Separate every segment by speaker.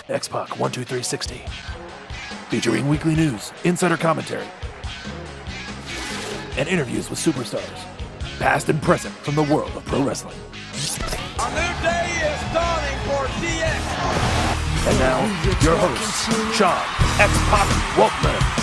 Speaker 1: X-Pac 12360. Featuring weekly news, insider commentary, and interviews with superstars, past and present from the world of pro wrestling.
Speaker 2: A new day is dawning for DX.
Speaker 1: And now, your host, Sean X-Pac Waltman.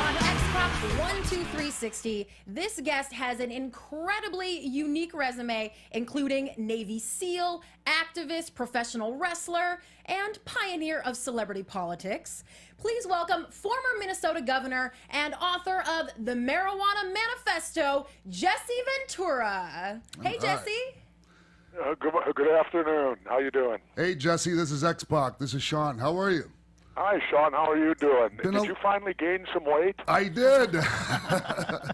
Speaker 3: On X-Pac 12360, this guest has an incredibly unique resume, including Navy SEAL, activist, professional wrestler, and pioneer of celebrity politics. Please welcome former Minnesota governor and author of The Marijuana Manifesto, Jesse Ventura. Hey, Jesse.
Speaker 4: Good afternoon. How you doing?
Speaker 5: Hey, Jesse, this is X-Pac. This is Sean. How are you?
Speaker 4: Hi, Sean. How are you doing? Did you finally gain some weight?
Speaker 5: I did.
Speaker 4: I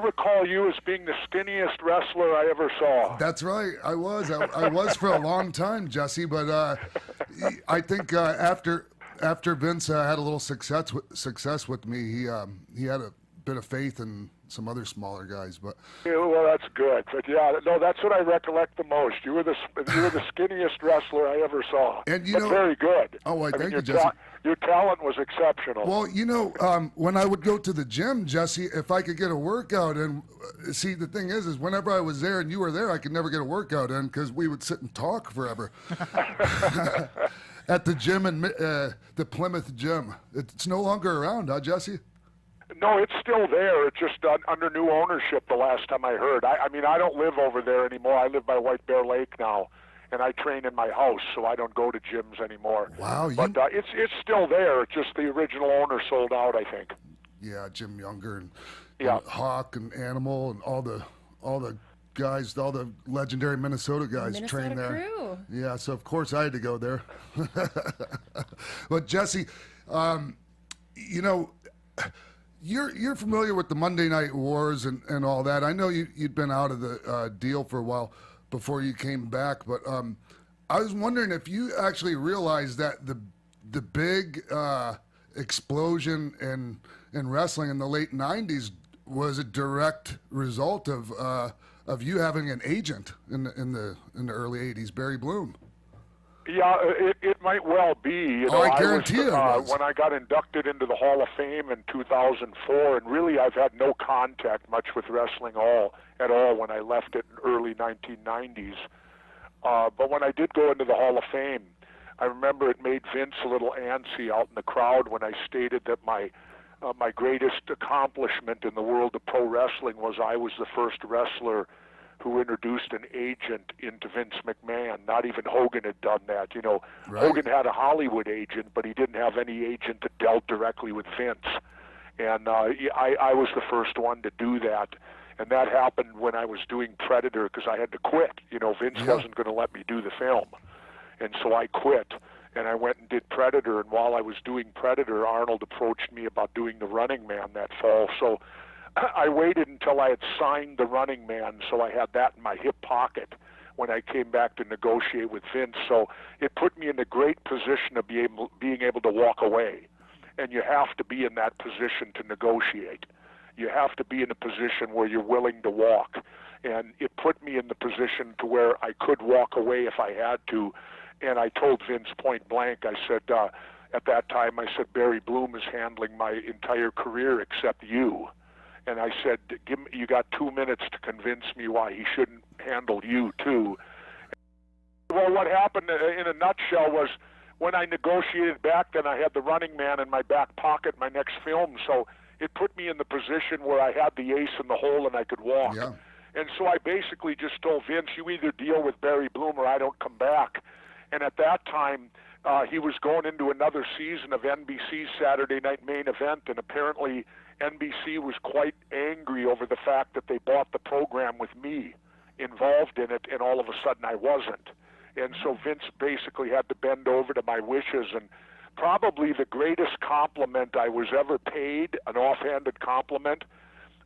Speaker 4: recall you as being the skinniest wrestler I ever saw.
Speaker 5: That's right. I was. I was for a long time, Jesse. But I think after Vince had a little success with me, he had a bit of faith in some other smaller guys. But
Speaker 4: yeah, well, that's good. But yeah, no, that's what I recollect the most. You were the skinniest wrestler I ever saw.
Speaker 5: And
Speaker 4: very good.
Speaker 5: Oh, thank you, Jesse.
Speaker 4: Your talent was exceptional.
Speaker 5: Well, when I would go to the gym, Jesse, if I could get a workout in, see, the thing is whenever I was there and you were there, I could never get a workout in because we would sit and talk forever. At the gym in the Plymouth gym. It's no longer around, huh, Jesse?
Speaker 4: No, it's still there. It's just under new ownership the last time I heard. I mean, I don't live over there anymore. I live by White Bear Lake now, and I train in my house, so I don't go to gyms anymore.
Speaker 5: Wow.
Speaker 4: But it's still there. It's just the original owner sold out, I think.
Speaker 5: Yeah, Jim Younger and Hawk and Animal and all the guys, all the legendary Minnesota guys train there.
Speaker 3: Crew.
Speaker 5: Yeah, so of course I had to go there. But Jesse, You're familiar with the Monday Night Wars and all that. I know you'd been out of the deal for a while before you came back, but I was wondering if you actually realized that the big explosion in wrestling in the late '90s was a direct result of you having an agent in the early '80s, Barry Bloom.
Speaker 4: Yeah, it might well be.
Speaker 5: I guarantee it was.
Speaker 4: When I got inducted into the Hall of Fame in 2004, and really I've had no contact much with wrestling at all when I left it in early 1990s. But when I did go into the Hall of Fame, I remember it made Vince a little antsy out in the crowd when I stated that my greatest accomplishment in the world of pro wrestling was I was the first wrestler who introduced an agent into Vince McMahon. Not even Hogan had done that.
Speaker 5: Right.
Speaker 4: Hogan had a Hollywood agent, but he didn't have any agent that dealt directly with Vince. And I was the first one to do that. And that happened when I was doing Predator because I had to quit. Vince wasn't going to let me do the film. And so I quit. And I went and did Predator. And while I was doing Predator, Arnold approached me about doing The Running Man that fall. So I waited until I had signed The Running Man, so I had that in my hip pocket when I came back to negotiate with Vince. So it put me in a great position of being able to walk away. And you have to be in that position to negotiate. You have to be in a position where you're willing to walk. And it put me in the position to where I could walk away if I had to. And I told Vince point blank, I said, at that time, I said, Barry Bloom is handling my entire career except you. And I said, you got 2 minutes to convince me why he shouldn't handle you, too. Well, what happened in a nutshell was when I negotiated back, then I had The Running Man in my back pocket, my next film. So it put me in the position where I had the ace in the hole and I could walk.
Speaker 5: Yeah.
Speaker 4: And so I basically just told Vince, you either deal with Barry Bloom or I don't come back. And at that time, he was going into another season of NBC's Saturday Night Main Event, and apparently NBC was quite angry over the fact that they bought the program with me involved in it, and all of a sudden I wasn't. And so Vince basically had to bend over to my wishes, and probably the greatest compliment I was ever paid, an offhanded compliment,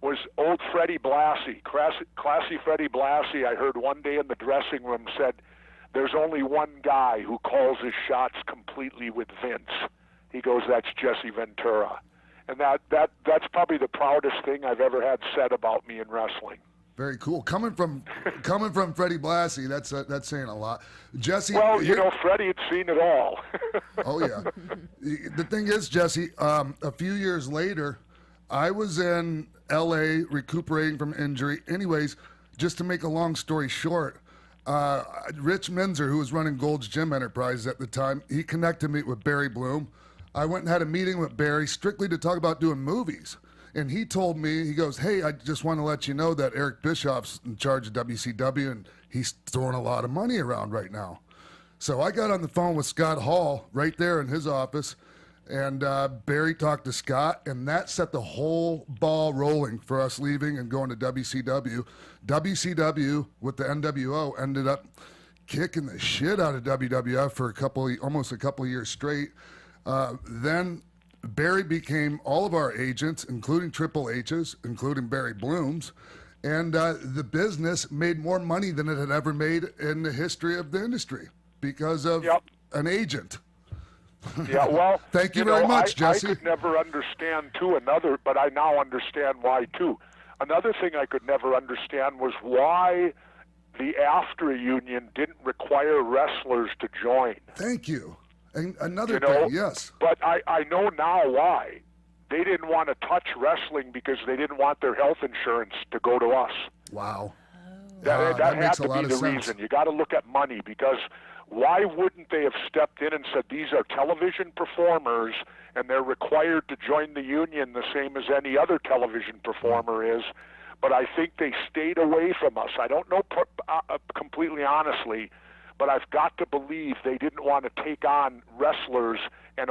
Speaker 4: was old Freddie Blassie. Classy Freddie Blassie, I heard one day in the dressing room, said, there's only one guy who calls his shots completely with Vince. He goes, that's Jesse Ventura. And that's probably the proudest thing I've ever had said about me in wrestling.
Speaker 5: Very cool. Coming from Freddie Blassie, that's saying a lot. Jesse,
Speaker 4: Well, Freddie had seen it all.
Speaker 5: oh yeah. The thing is, Jesse, a few years later, I was in L.A. recuperating from injury. Anyways, just to make a long story short, Rich Minzer, who was running Gold's Gym Enterprises at the time, he connected me with Barry Bloom. I went and had a meeting with Barry strictly to talk about doing movies. And he told me, he goes, hey, I just want to let you know that Eric Bischoff's in charge of WCW, and he's throwing a lot of money around right now. So I got on the phone with Scott Hall right there in his office, and Barry talked to Scott, and that set the whole ball rolling for us leaving and going to WCW. WCW with the NWO ended up kicking the shit out of WWF for almost a couple of years straight. Then Barry became all of our agents, including Triple H's, including Barry Bloom's, and the business made more money than it had ever made in the history of the industry because of an agent.
Speaker 4: Yeah, well,
Speaker 5: thank you very much, Jesse.
Speaker 4: I could never understand, too, but I now understand why, too. Another thing I could never understand was why the AFTRA union didn't require wrestlers to join.
Speaker 5: Thank you. And another thing, yes.
Speaker 4: But I know now why. They didn't want to touch wrestling because they didn't want their health insurance to go to us.
Speaker 5: Wow.
Speaker 4: That had
Speaker 5: makes a
Speaker 4: to
Speaker 5: lot
Speaker 4: be
Speaker 5: of
Speaker 4: the
Speaker 5: sense.
Speaker 4: reason. You got to look at money, because why wouldn't they have stepped in and said these are television performers and they're required to join the union the same as any other television performer is? But I think they stayed away from us. I don't know completely honestly, but I've got to believe they didn't want to take on wrestlers and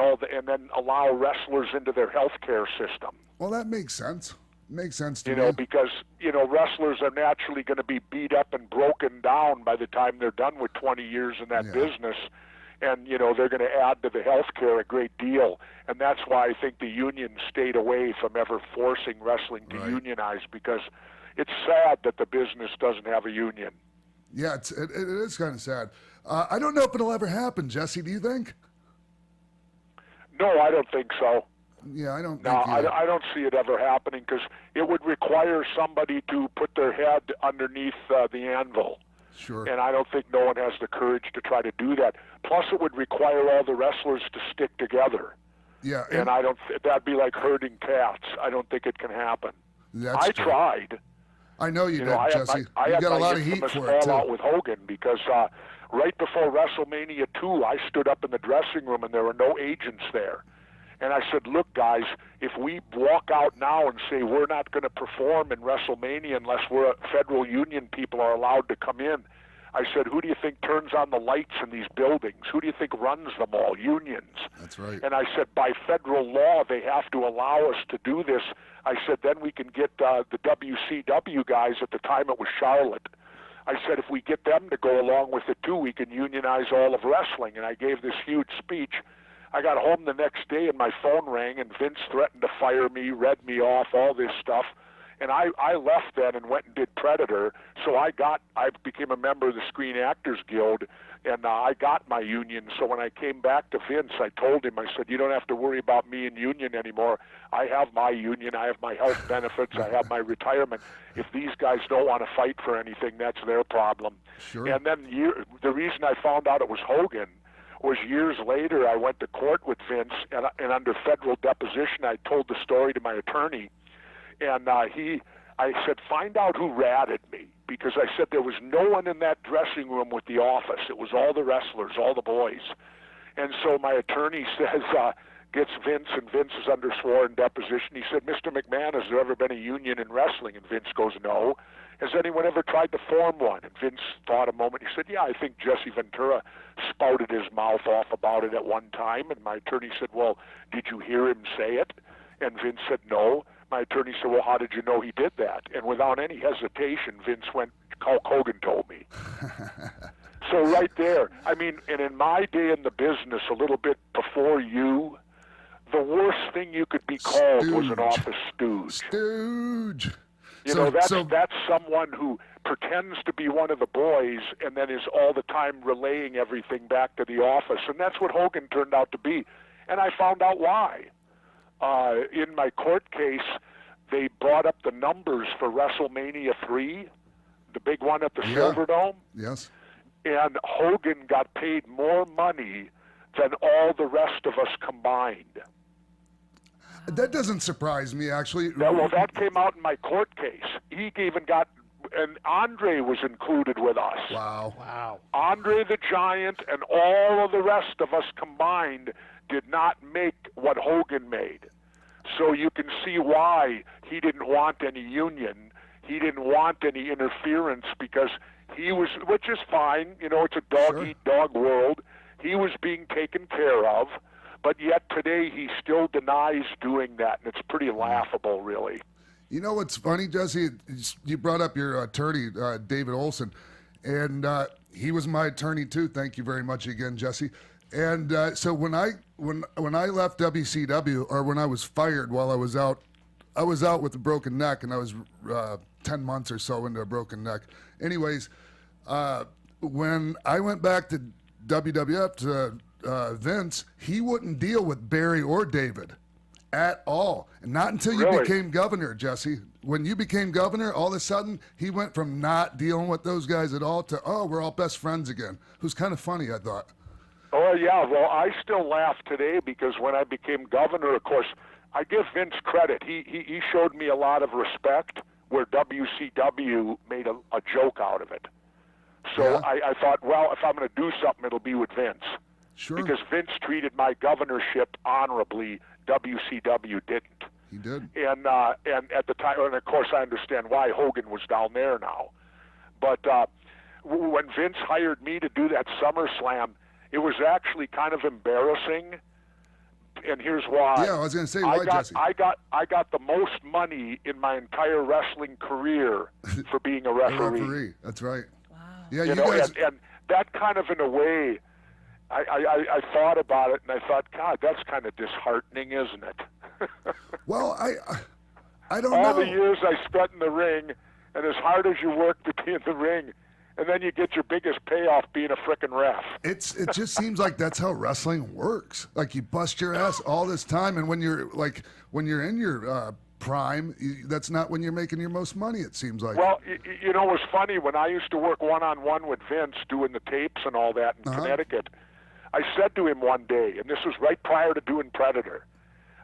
Speaker 4: then allow wrestlers into their health care system.
Speaker 5: Well, that makes sense. Makes sense to me.
Speaker 4: Because, wrestlers are naturally going to be beat up and broken down by the time they're done with 20 years in that business. And, they're going to add to the health care a great deal. And that's why I think the union stayed away from ever forcing wrestling to unionize, because it's sad that the business doesn't have a union.
Speaker 5: Yeah, it is kind of sad. I don't know if it'll ever happen, Jesse. Do you think?
Speaker 4: No, I don't think so.
Speaker 5: Yeah, I don't.
Speaker 4: No, I don't see it ever happening, because it would require somebody to put their head underneath the anvil.
Speaker 5: Sure.
Speaker 4: And I don't think no one has the courage to try to do that. Plus, it would require all the wrestlers to stick together.
Speaker 5: Yeah.
Speaker 4: And I don't. That'd be like herding cats. I don't think it can happen.
Speaker 5: That's
Speaker 4: I
Speaker 5: true.
Speaker 4: tried.
Speaker 5: I know you did, Jesse.
Speaker 4: I
Speaker 5: you
Speaker 4: had
Speaker 5: got a
Speaker 4: my
Speaker 5: lot of heat
Speaker 4: infamous
Speaker 5: for it, too.
Speaker 4: fallout with Hogan, because right before WrestleMania 2, I stood up in the dressing room and there were no agents there. And I said, look, guys, if we walk out now and say we're not going to perform in WrestleMania unless federal union people are allowed to come in, I said, who do you think turns on the lights in these buildings? Who do you think runs them all? Unions.
Speaker 5: That's right.
Speaker 4: And I said, by federal law, they have to allow us to do this. I said, then we can get the WCW guys. At the time it was Charlotte. I said, if we get them to go along with it too, we can unionize all of wrestling. And I gave this huge speech. I got home the next day and my phone rang, and Vince threatened to fire me, read me off, all this stuff. And I left then and went and did Predator. So I became a member of the Screen Actors Guild, and I got my union. So when I came back to Vince, I told him, I said, you don't have to worry about me and union anymore. I have my union. I have my health benefits. I have my retirement. If these guys don't want to fight for anything, that's their problem.
Speaker 5: Sure.
Speaker 4: And then the reason I found out it was Hogan was years later I went to court with Vince, and under federal deposition I told the story to my attorney. And I said, find out who ratted me, because I said there was no one in that dressing room with the office. It was all the wrestlers, all the boys. And so my attorney says, gets Vince, and Vince is under sworn deposition. He said, Mr. McMahon, has there ever been a union in wrestling? And Vince goes, no. Has anyone ever tried to form one? And Vince thought a moment. He said, yeah, I think Jesse Ventura spouted his mouth off about it at one time. And my attorney said, well, did you hear him say it? And Vince said, no. My attorney said, well, how did you know he did that? And without any hesitation, Vince went, Hulk Hogan told me. So right there, I mean, and in my day in the business, a little bit before you, the worst thing you could be called was an office stooge.
Speaker 5: Stooge.
Speaker 4: You know, that's someone who pretends to be one of the boys and then is all the time relaying everything back to the office. And that's what Hogan turned out to be. And I found out why. In my court case, they brought up the numbers for WrestleMania 3, the big one at the Silverdome.
Speaker 5: Yes.
Speaker 4: And Hogan got paid more money than all the rest of us combined.
Speaker 5: That doesn't surprise me, actually.
Speaker 4: Well, that came out in my court case. He even got, and Andre was included with us.
Speaker 5: Wow.
Speaker 4: Andre the Giant and all of the rest of us combined did not make what Hogan made. So you can see why he didn't want any union. He didn't want any interference because he was, which is fine, you know, it's a dog-eat-dog world. He was being taken care of, but yet today he still denies doing that, and it's pretty laughable, really.
Speaker 5: You know what's funny, Jesse? You brought up your attorney, David Olson, and he was my attorney too. Thank you very much again, Jesse. And so when I left WCW, or when I was fired while I was out with a broken neck, and I was 10 months or so into a broken neck. Anyways, when I went back to WWF to Vince, he wouldn't deal with Barry or David at all. And not until you became governor, Jesse. When you became governor, all of a sudden, he went from not dealing with those guys at all to, oh, we're all best friends again. It was kind of funny, I thought.
Speaker 4: Oh, yeah. Well, I still laugh today because when I became governor, of course, I give Vince credit. He showed me a lot of respect where WCW made a joke out of it. So I thought, well, if I'm going to do something, it'll be with Vince.
Speaker 5: Sure.
Speaker 4: Because Vince treated my governorship honorably. WCW didn't.
Speaker 5: He did.
Speaker 4: And at the time, and of course I understand why Hogan was down there now. But when Vince hired me to do that SummerSlam, it was actually kind of embarrassing. And here's why.
Speaker 5: Yeah, I was going to say why, Jesse.
Speaker 4: I got the most money in my entire wrestling career for being a referee.
Speaker 5: That's right.
Speaker 3: Wow.
Speaker 5: Yeah,
Speaker 4: you know,
Speaker 5: guys.
Speaker 4: And that kind of, in a way, I thought about it, and I thought, God, that's kind of disheartening, isn't it?
Speaker 5: Well, I don't know.
Speaker 4: All the years I spent in the ring, and as hard as you work to be in the ring, and then you get your biggest payoff being a frickin' ref.
Speaker 5: It just seems like that's how wrestling works. Like you bust your ass all this time, and when you're in your prime, that's not when you're making your most money. It seems like.
Speaker 4: Well, you know, it was funny when I used to work one-on-one with Vince doing the tapes and all that in Connecticut. I said to him one day, and this was right prior to doing Predator,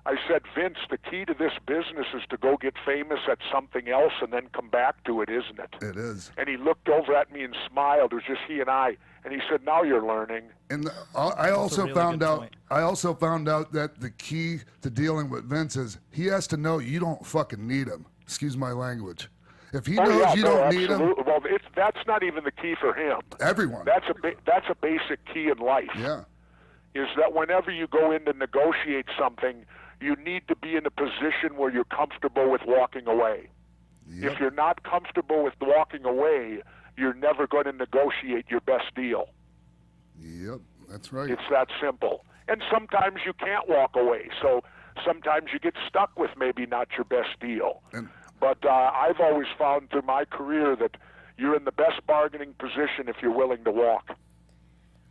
Speaker 4: I said, Vince, the key to this business is to go get famous at something else and then come back to it, isn't it?
Speaker 5: It is.
Speaker 4: And he looked over at me and smiled. It was just he and I. And he said, now you're learning.
Speaker 5: And I also found out that the key to dealing with Vince is he has to know you don't fucking need him. Excuse my language. If he knows you don't need him.
Speaker 4: Well, that's not even the key for him.
Speaker 5: Everyone.
Speaker 4: That's a basic key in life.
Speaker 5: Yeah.
Speaker 4: Is that whenever you go in to negotiate something, you need to be in a position where you're comfortable with walking away.
Speaker 5: Yep.
Speaker 4: If you're not comfortable with walking away, you're never going to negotiate your best deal.
Speaker 5: Yep, that's right.
Speaker 4: It's that simple. And sometimes you can't walk away, so sometimes you get stuck with maybe not your best deal. But I've always found through my career that you're in the best bargaining position if you're willing to walk.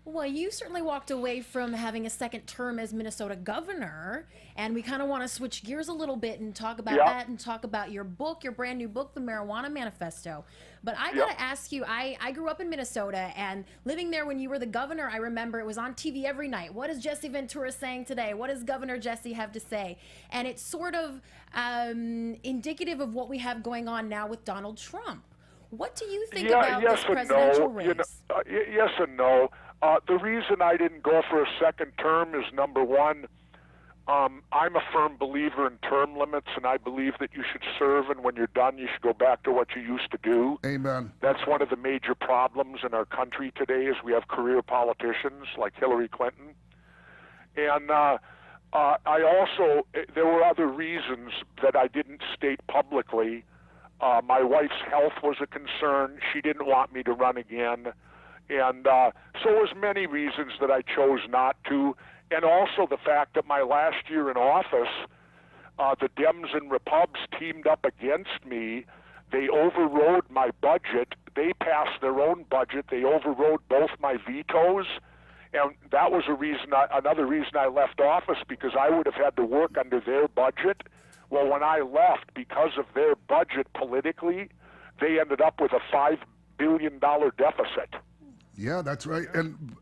Speaker 3: Well, you certainly walked away from having a second term as Minnesota governor, and we kind of want to switch gears a little bit and talk about that and talk about your book, your brand new book, The Marijuana Manifesto. But I got to ask you, I grew up in Minnesota, and living there when you were the governor, I remember it was on TV every night. What is Jesse Ventura saying today? What does Governor Jesse have to say? And it's sort of indicative of what we have going on now with Donald Trump. What do you think about this presidential race?
Speaker 4: You know, yes and no. The reason I didn't go for a second term is, number one, I'm a firm believer in term limits, and I believe that you should serve, and when you're done, you should go back to what you used to do.
Speaker 5: Amen.
Speaker 4: That's one of the major problems in our country today is we have career politicians like Hillary Clinton. And I also, there were other reasons that I didn't state publicly. My wife's health was a concern. She didn't want me to run again. And so there was many reasons that I chose not to, and also the fact that my last year in office, the Dems and Repubs teamed up against me. They overrode my budget. They passed their own budget. They overrode both my vetoes, and that was another reason I left office, because I would have had to work under their budget, Well, when I left, because of their budget politically, they ended up with a $5 billion deficit.
Speaker 5: Yeah, that's right. And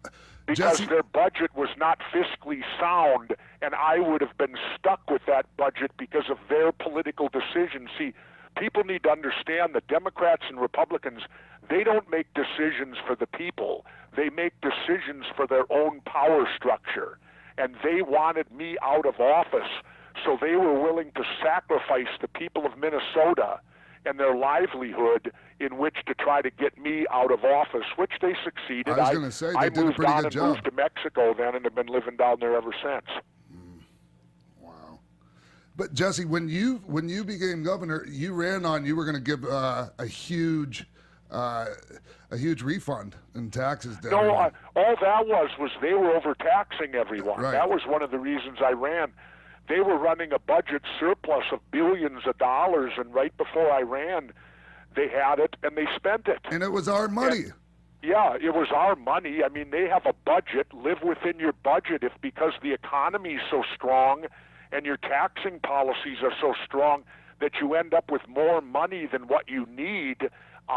Speaker 4: Because
Speaker 5: Jesse,
Speaker 4: their budget was not fiscally sound, and I would have been stuck with that budget because of their political decisions. See, people need to understand that Democrats and Republicans, they don't make decisions for the people. They make decisions for their own power structure. And they wanted me out of office, so they were willing to sacrifice the people of Minnesota and their livelihood in which to try to get me out of office, which they succeeded.
Speaker 5: I was going to say, they
Speaker 4: I
Speaker 5: did a
Speaker 4: moved
Speaker 5: pretty
Speaker 4: on
Speaker 5: good
Speaker 4: and
Speaker 5: job.
Speaker 4: moved to Mexico then and have been living down there ever since.
Speaker 5: Wow. But Jesse, when you became governor, you ran on you were going to give a huge refund in taxes. To
Speaker 4: No,
Speaker 5: everyone.
Speaker 4: all that was they were overtaxing everyone.
Speaker 5: Right.
Speaker 4: That was one of the reasons I ran. They were running a budget surplus of billions of dollars, and right before I ran, they had it and they spent it.
Speaker 5: And it was our money.
Speaker 4: Yeah, it was our money. I mean, they have a budget. Live within your budget. If because the economy is so strong and your taxing policies are so strong that you end up with more money than what you need,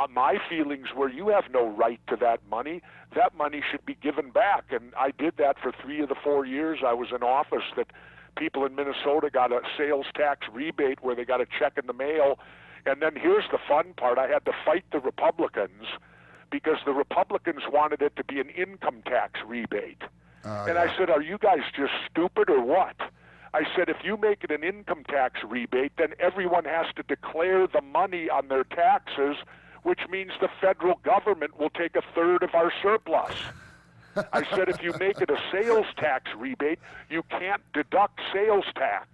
Speaker 4: my feelings were you have no right to that money. That money should be given back. And I did that for 3 of the 4 years I was in office, that people in Minnesota got a sales tax rebate where they got a check in the mail. And then here's the fun part. I had to fight the Republicans because the Republicans wanted it to be an income tax rebate. And I said, are you guys just stupid or what? I said, if you make it an income tax rebate, then everyone has to declare the money on their taxes, which means the federal government will take a third of our surplus. I said, if you make it a sales tax rebate, you can't deduct sales tax.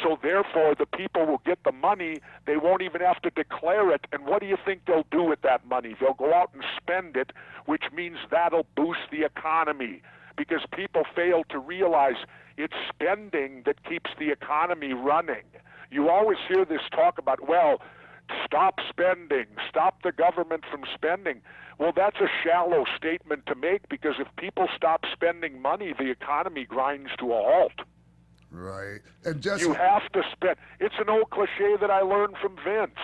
Speaker 4: So therefore, the people will get the money. They won't even have to declare it. And what do you think they'll do with that money? They'll go out and spend it, which means that'll boost the economy, because people fail to realize it's spending that keeps the economy running. You always hear this talk about, well, stop spending, stop the government from spending. Well, that's a shallow statement to make, because if people stop spending money, the economy grinds to a halt.
Speaker 5: Right. And Jesse,
Speaker 4: You have to spend. It's an old cliche that I learned from Vince.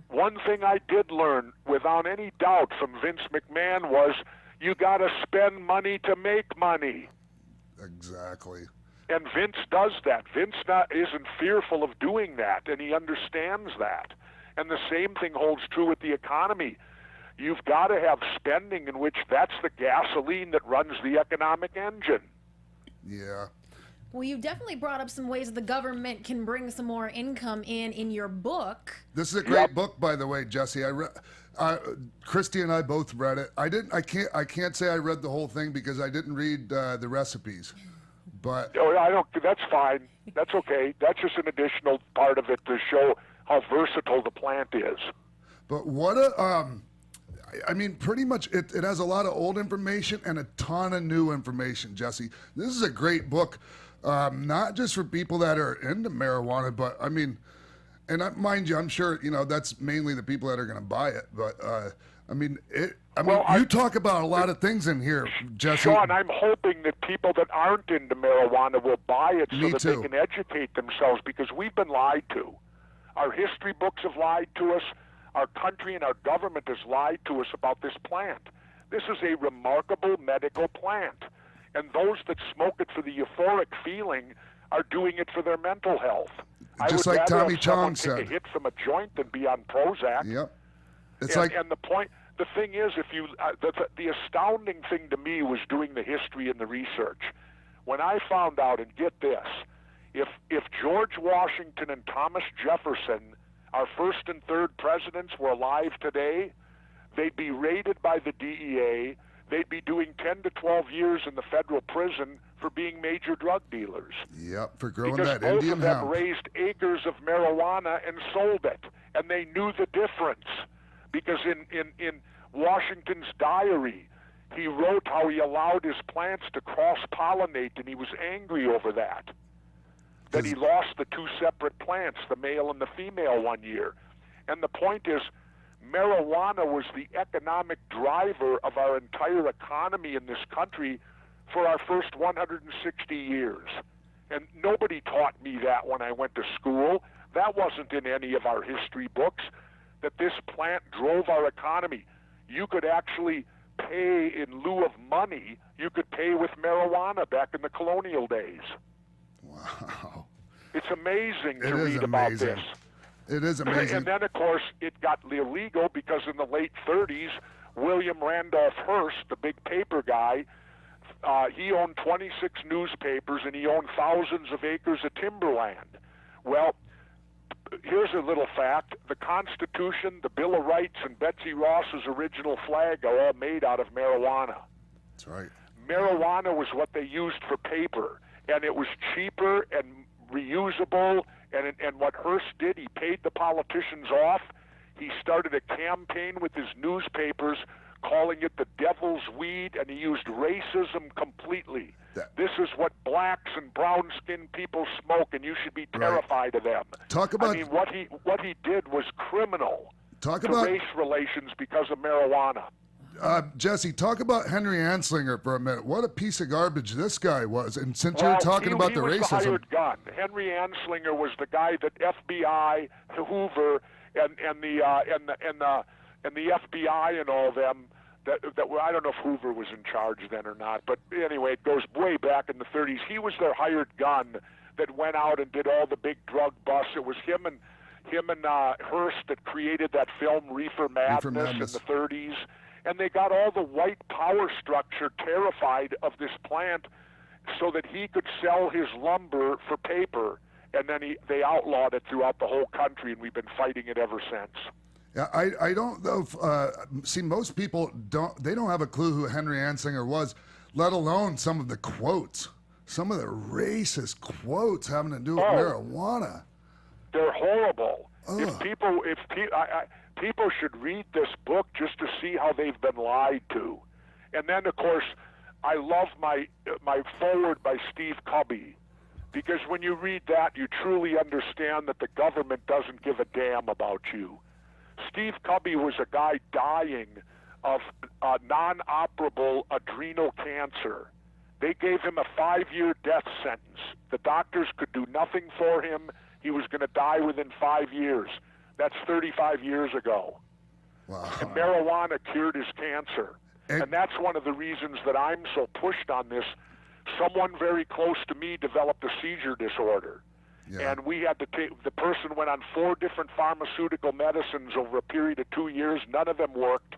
Speaker 4: One thing I did learn without any doubt from Vince McMahon was you got to spend money to make money.
Speaker 5: exactly.
Speaker 4: And Vince does that. Vince isn't fearful of doing that, and he understands that. And the same thing holds true with the economy. You've got to have spending in which that's the gasoline that runs the economic engine.
Speaker 5: Yeah.
Speaker 3: Well, you definitely brought up some ways the government can bring some more income in your book.
Speaker 5: This is a great book, by the way, Jesse. Christy and I both read it. I can't say I read the whole thing because I didn't read the recipes. But
Speaker 4: I don't. That's fine. That's okay. That's just an additional part of it to show how versatile the plant is.
Speaker 5: But what I mean, pretty much it has a lot of old information and a ton of new information, Jesse. This is a great book, not just for people that are into marijuana, but I mean, and mind you, I'm sure, that's mainly the people that are going to buy it. But I mean, you talk about a lot of things in here, Jesse.
Speaker 4: Sean, I'm hoping that people that aren't into marijuana will buy it so that
Speaker 5: too.
Speaker 4: they can educate themselves, because we've been lied to. Our history books have lied to us. Our country and our government has lied to us about this plant. This is a remarkable medical plant. And those that smoke it for the euphoric feeling are doing it for their mental health.
Speaker 5: Just
Speaker 4: I would
Speaker 5: like
Speaker 4: rather
Speaker 5: Tommy
Speaker 4: have someone
Speaker 5: Chong
Speaker 4: take
Speaker 5: said.
Speaker 4: a hit from a joint than be on Prozac.
Speaker 5: Yep. It's
Speaker 4: And the thing is, if you, the astounding thing to me was doing the history and the research. When I found out, and get this, if George Washington and Thomas Jefferson, our first and third presidents, were alive today, they'd be raided by the DEA. They'd be doing 10 to 12 years in the federal prison for being major drug dealers.
Speaker 5: Yep, for growing
Speaker 4: Because
Speaker 5: that
Speaker 4: both
Speaker 5: Indian
Speaker 4: of them
Speaker 5: hemp.
Speaker 4: raised acres of marijuana and sold it, and they knew the difference. Because in Washington's diary, he wrote how he allowed his plants to cross-pollinate, and he was angry over that. That he lost the two separate plants, the male and the female, one year. And the point is, marijuana was the economic driver of our entire economy in this country for our first 160 years. And nobody taught me that when I went to school. That wasn't in any of our history books, that this plant drove our economy. You could actually pay in lieu of money. You could pay with marijuana back in the colonial days.
Speaker 5: Wow.
Speaker 4: It's amazing to
Speaker 5: It is
Speaker 4: read about
Speaker 5: amazing.
Speaker 4: this.
Speaker 5: It is amazing.
Speaker 4: And then, of course, it got illegal because in the late 30s, William Randolph Hearst, the big paper guy, he owned 26 newspapers and he owned thousands of acres of timberland. Well, here's a little fact. The Constitution, the Bill of Rights, and Betsy Ross's original flag are all made out of marijuana.
Speaker 5: That's right.
Speaker 4: Marijuana was what they used for paper, and it was cheaper and reusable. And what Hearst did, he paid the politicians off. He started a campaign with his newspapers calling it the devil's weed, and he used racism completely. This is what blacks and brown-skinned people smoke, and you should be terrified of them.
Speaker 5: Talk about.
Speaker 4: I mean, what he did was criminal
Speaker 5: Talk
Speaker 4: to
Speaker 5: about
Speaker 4: race relations because of marijuana.
Speaker 5: Jesse. Talk about Henry Anslinger for a minute. What a piece of garbage this guy was. And since
Speaker 4: Well,
Speaker 5: you're talking about
Speaker 4: he
Speaker 5: the
Speaker 4: was
Speaker 5: racism,
Speaker 4: the hired gun. Henry Anslinger was the guy that FBI, Hoover, and the FBI and all them. That were, I don't know if Hoover was in charge then or not, but anyway, it goes way back in the 30s. He was their hired gun that went out and did all the big drug busts. It was him and Hearst that created that film Reefer Madness in the 30s, and they got all the white power structure terrified of this plant so that he could sell his lumber for paper, and then they outlawed it throughout the whole country, and we've been fighting it ever since.
Speaker 5: Yeah, I don't know if, see, most people don't have a clue who Henry Anslinger was, let alone some of the quotes, some of the racist quotes having to do with marijuana.
Speaker 4: They're horrible.
Speaker 5: Ugh.
Speaker 4: People should read this book just to see how they've been lied to. And then, of course, I love my foreword by Steve Cubby, because when you read that, you truly understand that the government doesn't give a damn about you. Steve Cubby was a guy dying of non-operable adrenal cancer. They gave him a 5-year death sentence. The doctors could do nothing for him. He was going to die within 5 years. That's 35 years ago.
Speaker 5: Wow.
Speaker 4: And marijuana cured his cancer. And that's one of the reasons that I'm so pushed on this. Someone very close to me developed a seizure disorder. Yeah. And we had to take, the person went on 4 different pharmaceutical medicines over a period of 2 years. None of them worked.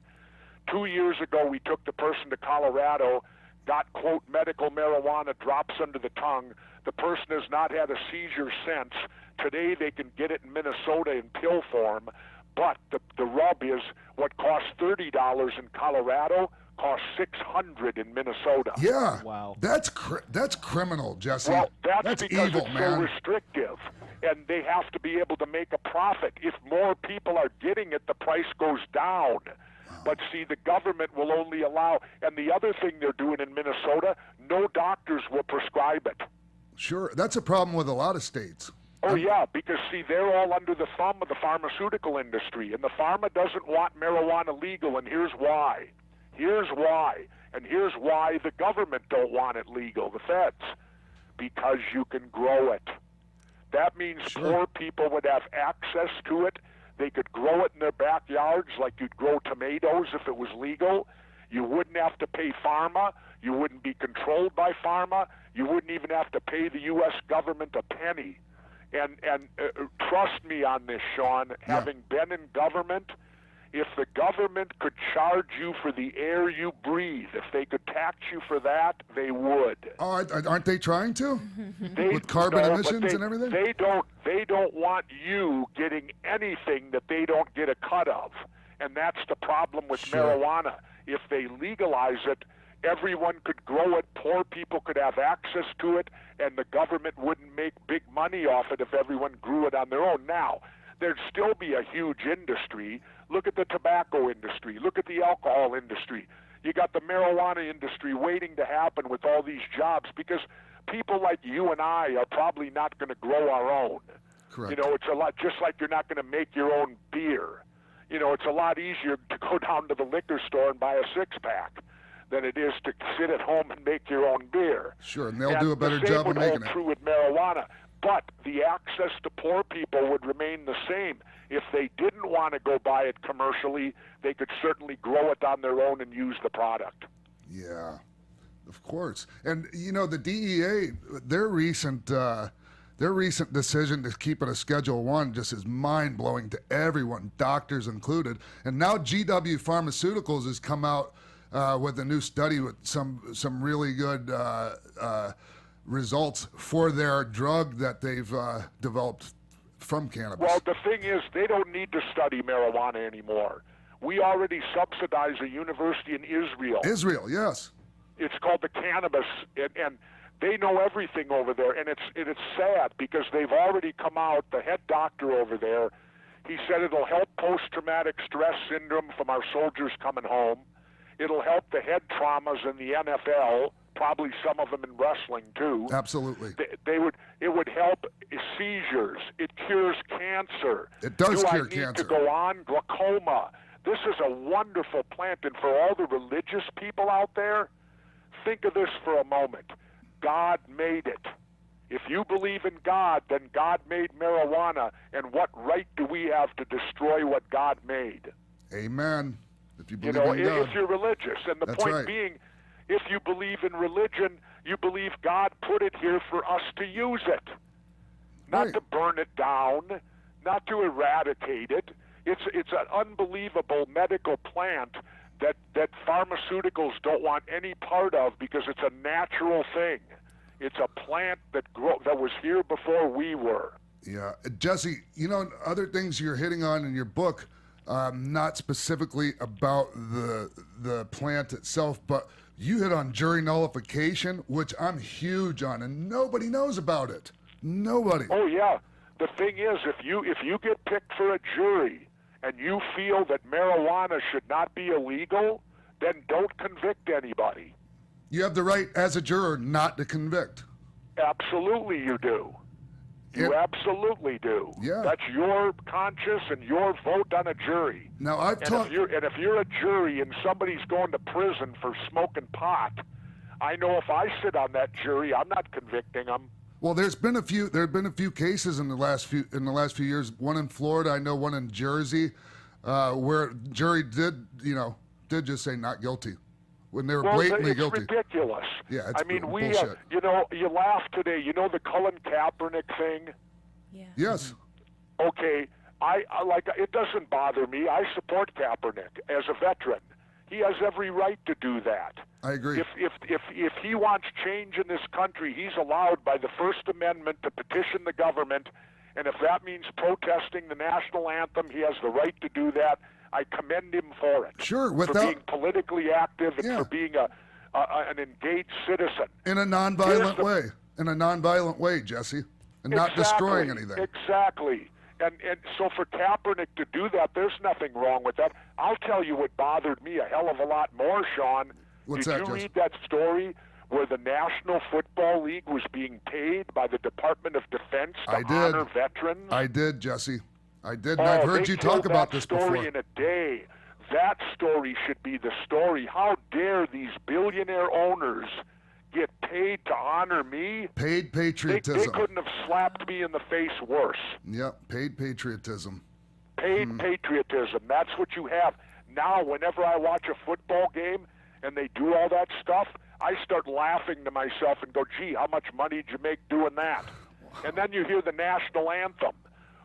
Speaker 4: 2 years ago, we took the person to Colorado, got, quote, medical marijuana drops under the tongue. The person has not had a seizure since. Today, they can get it in Minnesota in pill form. But the rub is what costs $30 in Colorado costs $600 in Minnesota.
Speaker 5: Yeah.
Speaker 6: Wow.
Speaker 5: That's criminal, Jesse.
Speaker 4: Well, that's because
Speaker 5: evil,
Speaker 4: it's
Speaker 5: man.
Speaker 4: so restrictive, and they have to be able to make a profit. If more people are getting it, the price goes down. But see, the government will only allow, and the other thing they're doing in Minnesota, no doctors will prescribe it.
Speaker 5: Sure. That's a problem with a lot of states.
Speaker 4: Oh, yeah, because, see, they're all under the thumb of the pharmaceutical industry, and the pharma doesn't want marijuana legal, and here's why. Here's why. And here's why the government don't want it legal, the feds. Because you can grow it. That means poor people would have access to it. They could grow it in their backyards like you'd grow tomatoes if it was legal. You wouldn't have to pay pharma. You wouldn't be controlled by pharma. You wouldn't even have to pay the U.S. government a penny. And trust me on this, Sean, having been in government, if the government could charge you for the air you breathe, if they could tax you for that, they would.
Speaker 5: Oh, aren't they trying to? With carbon emissions and everything?
Speaker 4: They don't want you getting anything that they don't get a cut of. And that's the problem with marijuana. If they legalize it, everyone could grow it, poor people could have access to it, and the government wouldn't make big money off it if everyone grew it on their own. Now, there'd still be a huge industry. Look at the tobacco industry. Look at the alcohol industry. You got the marijuana industry waiting to happen with all these jobs because people like you and I are probably not going to grow our own.
Speaker 5: Correct.
Speaker 4: You know, it's a lot, just like you're not going to make your own beer. You know, it's a lot easier to go down to the liquor store and buy a 6-pack than it is to sit at home and make your own beer.
Speaker 5: Sure, and they'll do a better job of making it.
Speaker 4: The same would hold true with marijuana. But the access to poor people would remain the same. If they didn't want to go buy it commercially, they could certainly grow it on their own and use the product.
Speaker 5: Yeah, of course. And, you know, the DEA, their recent decision to keep it a Schedule 1 just is mind-blowing to everyone, doctors included. And now GW Pharmaceuticals has come out with a new study with some really good results for their drug that they've developed from cannabis.
Speaker 4: Well, the thing is, they don't need to study marijuana anymore. We already subsidize a university in Israel.
Speaker 5: Israel, yes.
Speaker 4: It's called the Cannabis, and they know everything over there, and it's sad because they've already come out, the head doctor over there, he said it'll help post-traumatic stress syndrome from our soldiers coming home. It'll help the head traumas in the NFL, probably some of them in wrestling too.
Speaker 5: Absolutely.
Speaker 4: It would help seizures. It cures cancer.
Speaker 5: It does cure
Speaker 4: cancer.
Speaker 5: cancer.
Speaker 4: To go on, glaucoma. This is a wonderful plant, and for all the religious people out there, think of this for a moment. God made it. If you believe in God, then God made marijuana, and what right do we have to destroy what God made?
Speaker 5: Amen. If you believe
Speaker 4: You know,
Speaker 5: in God.
Speaker 4: if you're religious. And the
Speaker 5: That's
Speaker 4: point
Speaker 5: right.
Speaker 4: being, if you believe in religion, you believe God put it here for us to use it. Not
Speaker 5: Right.
Speaker 4: to burn it down, not to eradicate it. It's an unbelievable medical plant that pharmaceuticals don't want any part of because it's a natural thing. It's a plant that was here before we were.
Speaker 5: Yeah. Jesse, you know, other things you're hitting on in your book, not specifically about the plant itself, but you hit on jury nullification, which I'm huge on, and nobody knows about it. Nobody.
Speaker 4: Oh yeah. The thing is, if you get picked for a jury and you feel that marijuana should not be illegal, then don't convict anybody.
Speaker 5: You have the right, as a juror, not to convict.
Speaker 4: Absolutely you do. You absolutely do.
Speaker 5: Yeah.
Speaker 4: That's your conscience and your vote on a jury.
Speaker 5: Now, I've
Speaker 4: And
Speaker 5: talked.
Speaker 4: if you're a jury and somebody's going to prison for smoking pot, I know if I sit on that jury, I'm not convicting them.
Speaker 5: Well, there have been a few cases in the last few years. One in Florida, I know one in Jersey, where jury did just say not guilty when they were blatantly guilty.
Speaker 4: It's ridiculous.
Speaker 5: Yeah, it's
Speaker 4: I mean,
Speaker 5: bullshit.
Speaker 4: you laugh today. You know the Colin Kaepernick thing?
Speaker 3: Yeah.
Speaker 5: Yes.
Speaker 4: Okay, I like. It doesn't bother me. I support Kaepernick as a veteran. He has every right to do that.
Speaker 5: I agree.
Speaker 4: If he wants change in this country, he's allowed by the First Amendment to petition the government, and if that means protesting the national anthem, he has the right to do that. I commend him for it.
Speaker 5: Sure,
Speaker 4: for
Speaker 5: without
Speaker 4: being politically active and
Speaker 5: Yeah.
Speaker 4: for being an engaged citizen.
Speaker 5: in a nonviolent way. In a nonviolent way, Jesse, and not destroying anything.
Speaker 4: Exactly. And so for Kaepernick to do that, there's nothing wrong with that. I'll tell you what bothered me a hell of a lot more, Sean.
Speaker 5: What's
Speaker 4: Did
Speaker 5: that,
Speaker 4: you
Speaker 5: Jesse?
Speaker 4: read that story where the National Football League was being paid by the Department of Defense to
Speaker 5: I did.
Speaker 4: honor veterans?
Speaker 5: I did, Jesse. I did, and I've heard
Speaker 4: they
Speaker 5: you talk
Speaker 4: killed
Speaker 5: about
Speaker 4: that
Speaker 5: this
Speaker 4: story
Speaker 5: before.
Speaker 4: in a day. That story should be the story. How dare these billionaire owners get paid to honor me?
Speaker 5: Paid
Speaker 4: They
Speaker 5: patriotism.
Speaker 4: couldn't have slapped me in the face worse.
Speaker 5: Yep, paid patriotism.
Speaker 4: Paid patriotism. That's what you have. Now, whenever I watch a football game and they do all that stuff, I start laughing to myself and go, gee, how much money did you make doing that? And then you hear the national anthem,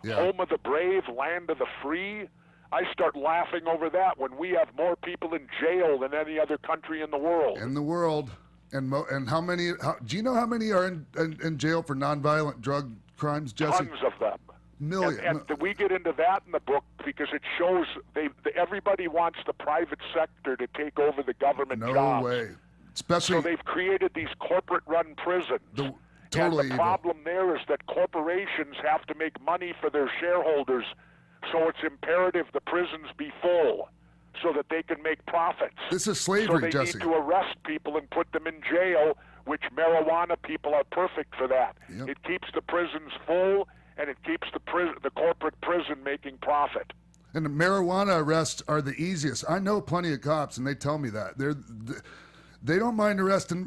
Speaker 5: Yeah.
Speaker 4: home of the brave, land of the free. I start laughing over that when we have more people in jail than any other country in the world.
Speaker 5: In the world. And how many, do you know how many are in jail for nonviolent drug crimes, Jesse?
Speaker 4: Tons of them.
Speaker 5: Million.
Speaker 4: And we get into that in the book because it shows everybody wants the private sector to take over the government
Speaker 5: No
Speaker 4: jobs.
Speaker 5: way. Especially
Speaker 4: So they've created these corporate-run prisons.
Speaker 5: totally
Speaker 4: and the
Speaker 5: evil.
Speaker 4: problem there is that corporations have to make money for their shareholders, so it's imperative the prisons be full so that they can make profits.
Speaker 5: This is
Speaker 4: So
Speaker 5: slavery,
Speaker 4: they
Speaker 5: Jesse.
Speaker 4: need to arrest people and put them in jail, which marijuana people are perfect for that.
Speaker 5: Yep.
Speaker 4: It keeps the prisons full, and it keeps the corporate prison making profit.
Speaker 5: And the marijuana arrests are the easiest. I know plenty of cops, and they tell me that. they don't mind arresting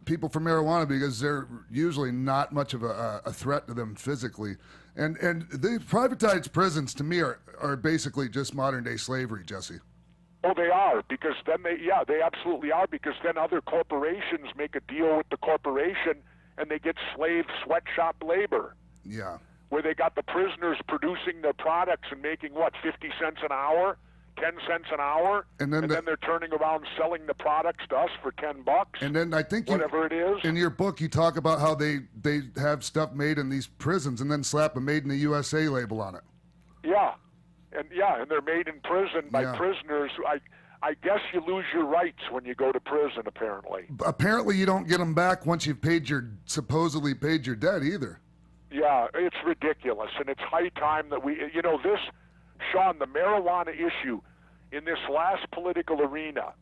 Speaker 5: people for marijuana because they're usually not much of a threat to them physically. And the privatized prisons, to me, are basically just modern-day slavery, Jesse.
Speaker 4: Oh, they are, because then they absolutely are, because then other corporations make a deal with the corporation and they get slave sweatshop labor.
Speaker 5: Yeah.
Speaker 4: Where they got the prisoners producing their products and making, 50 cents an hour, 10 cents an hour? And then they're turning around selling the products to us for $10.
Speaker 5: And then I think
Speaker 4: whatever it is.
Speaker 5: In your book, you talk about how they have stuff made in these prisons and then slap a Made in the USA label on it.
Speaker 4: Yeah. And they're made in prison by prisoners. I guess you lose your rights when you go to prison, apparently.
Speaker 5: Apparently you don't get them back once you've supposedly paid your debt either.
Speaker 4: Yeah, it's ridiculous, and it's high time that Sean, the marijuana issue, in this last political arena,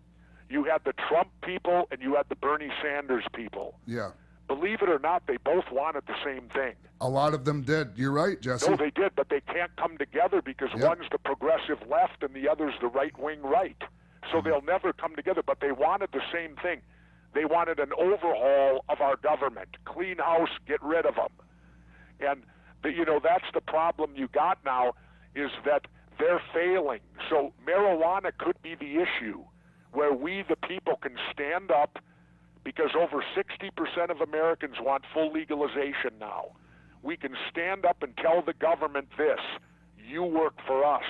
Speaker 4: you had the Trump people and you had the Bernie Sanders people.
Speaker 5: Yeah.
Speaker 4: Believe it or not, they both wanted the same thing.
Speaker 5: A lot of them did. You're right, Jesse.
Speaker 4: No, they did, but they can't come together because one's the progressive left and the other's the right-wing right. So they'll never come together, but they wanted the same thing. They wanted an overhaul of our government, clean house, get rid of them. And, that's the problem you got now, is that they're failing. So marijuana could be the issue where we, the people, can stand up, because over 60% of Americans want full legalization now. We can stand up and tell the government this: you work for us,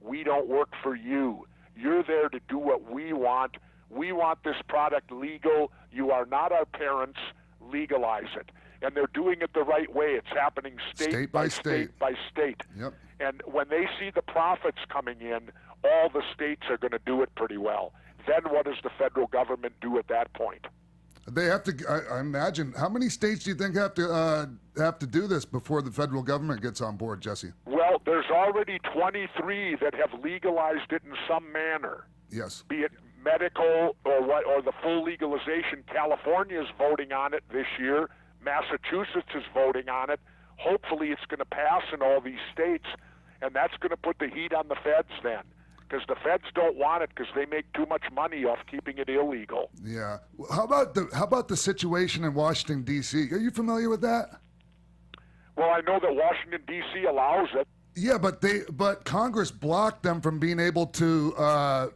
Speaker 4: we don't work for you. You're there to do what we want. We want this product legal. You are not our parents. Legalize it. And they're doing it the right way. It's happening state by state by state.
Speaker 5: Yep.
Speaker 4: And when they see the profits coming in, all the states are going to do it pretty well. Then what does the federal government do at that point?
Speaker 5: They have to. I imagine. How many states do you think have to do this before the federal government gets on board, Jesse?
Speaker 4: Well, there's already 23 that have legalized it in some manner.
Speaker 5: Yes.
Speaker 4: Be it medical or the full legalization. California is voting on it this year. Massachusetts is voting on it. Hopefully, it's going to pass in all these states, and that's going to put the heat on the feds then. Because the feds don't want it because they make too much money off keeping it illegal.
Speaker 5: Yeah. How about the situation in Washington, D.C.? Are you familiar with that?
Speaker 4: Well, I know that Washington, D.C. allows it.
Speaker 5: Yeah, but Congress blocked them from being able to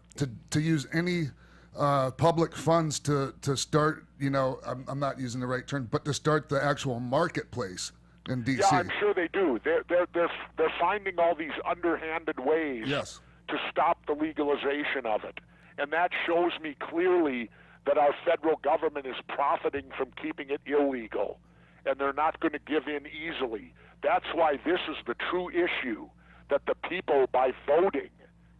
Speaker 5: use any public funds to start. I'm not using the right term, but to start the actual marketplace in D.C.
Speaker 4: Yeah, I'm sure they do. They're finding all these underhanded ways.
Speaker 5: Yes.
Speaker 4: To stop the legalization of it. And that shows me clearly that our federal government is profiting from keeping it illegal, and they're not going to give in easily. That's why this is the true issue, that the people, by voting,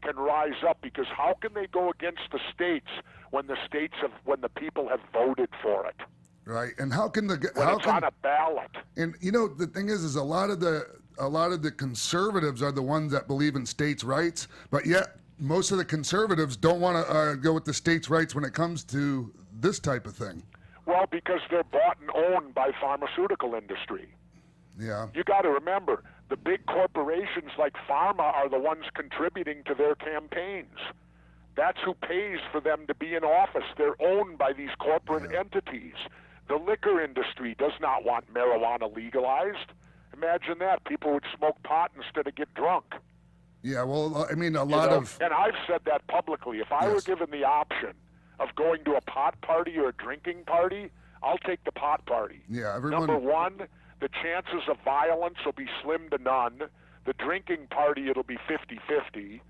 Speaker 4: can rise up, because how can they go against the states when the people have voted for it?
Speaker 5: Right. And how can
Speaker 4: it's on a ballot?
Speaker 5: And the thing is a lot of the conservatives are the ones that believe in states' rights, but yet most of the conservatives don't want to go with the states' rights when it comes to this type of thing.
Speaker 4: Well, because they're bought and owned by pharmaceutical industry.
Speaker 5: Yeah.
Speaker 4: You got to remember, the big corporations like pharma are the ones contributing to their campaigns. That's who pays for them to be in office. They're owned by these corporate entities. The liquor industry does not want marijuana legalized. Imagine that. People would smoke pot instead of get drunk.
Speaker 5: Yeah, well, I mean, a lot of...
Speaker 4: And I've said that publicly. If I were given the option of going to a pot party or a drinking party, I'll take the pot party.
Speaker 5: Yeah, everyone...
Speaker 4: Number one, the chances of violence will be slim to none. The drinking party, it'll be 50-50.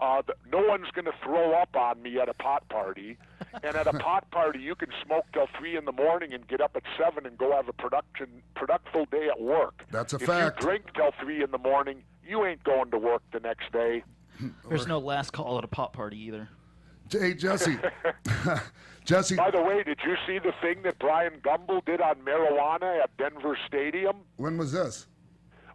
Speaker 4: No one's going to throw up on me at a pot party. And at a pot party, you can smoke till 3 in the morning and get up at 7 and go have a productive day at work.
Speaker 5: That's a
Speaker 4: If
Speaker 5: fact.
Speaker 4: you drink till 3 in the morning, you ain't going to work the next day.
Speaker 6: There's no last call at a pot party either.
Speaker 5: Hey, Jesse. Jesse.
Speaker 4: By the way, did you see the thing that Brian Gumbel did on marijuana at Denver Stadium?
Speaker 5: When was this?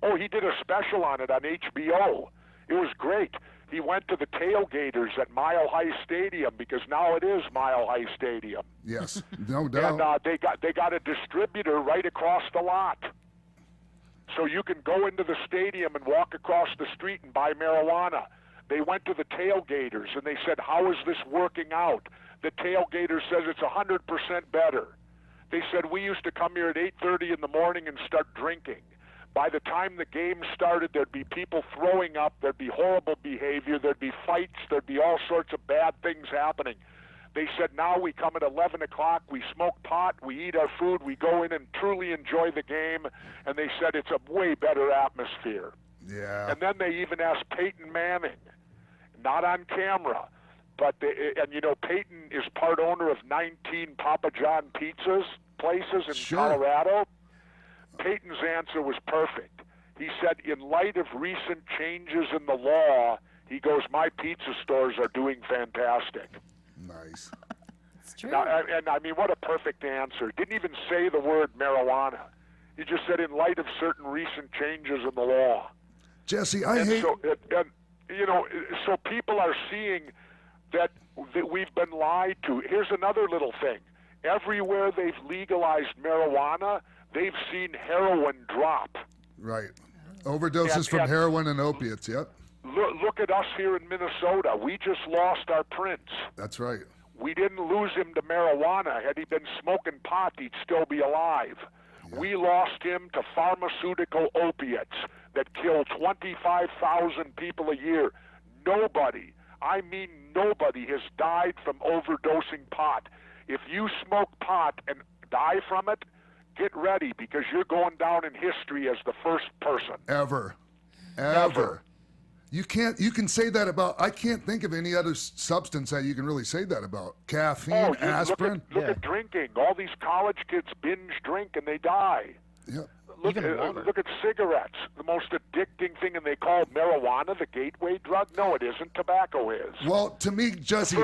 Speaker 4: Oh, he did a special on it on HBO. It was great. He went to the tailgaters at Mile High Stadium, because now it is Mile High Stadium.
Speaker 5: Yes, no doubt.
Speaker 4: And they got a distributor right across the lot. So you can go into the stadium and walk across the street and buy marijuana. They went to the tailgaters and they said, how is this working out? The tailgater says it's 100% better. They said, we used to come here at 8:30 in the morning and start drinking. By the time the game started, there'd be people throwing up, there'd be horrible behavior, there'd be fights, there'd be all sorts of bad things happening. They said, now we come at 11 o'clock, we smoke pot, we eat our food, we go in and truly enjoy the game, and they said it's a way better atmosphere.
Speaker 5: Yeah.
Speaker 4: And then they even asked Peyton Manning, not on camera, but Peyton is part owner of 19 Papa John pizzas places in Colorado. Peyton's answer was perfect. He said, in light of recent changes in the law, he goes, my pizza stores are doing fantastic.
Speaker 5: Nice.
Speaker 3: It's true.
Speaker 4: Now, and I mean, what a perfect answer. Didn't even say the word marijuana. He just said, in light of certain recent changes in the law.
Speaker 5: Jesse,
Speaker 4: So people are seeing that we've been lied to. Here's another little thing. Everywhere they've legalized marijuana, they've seen heroin drop.
Speaker 5: Right. Overdoses from heroin and opiates, yep.
Speaker 4: Look at us here in Minnesota. We just lost our prince.
Speaker 5: That's right.
Speaker 4: We didn't lose him to marijuana. Had he been smoking pot, he'd still be alive. Yeah. We lost him to pharmaceutical opiates that kill 25,000 people a year. Nobody, I mean nobody, has died from overdosing pot. If you smoke pot and die from it, get ready, because you're going down in history as the first person.
Speaker 5: Ever. You can say that about, I can't think of any other substance that you can really say that about. Caffeine, aspirin.
Speaker 4: Look at drinking. All these college kids binge drink and they die.
Speaker 5: Yeah.
Speaker 4: Look at cigarettes, the most addicting thing, and they call marijuana the gateway drug. No, it isn't. Tobacco is.
Speaker 5: Well, to me, Jesse...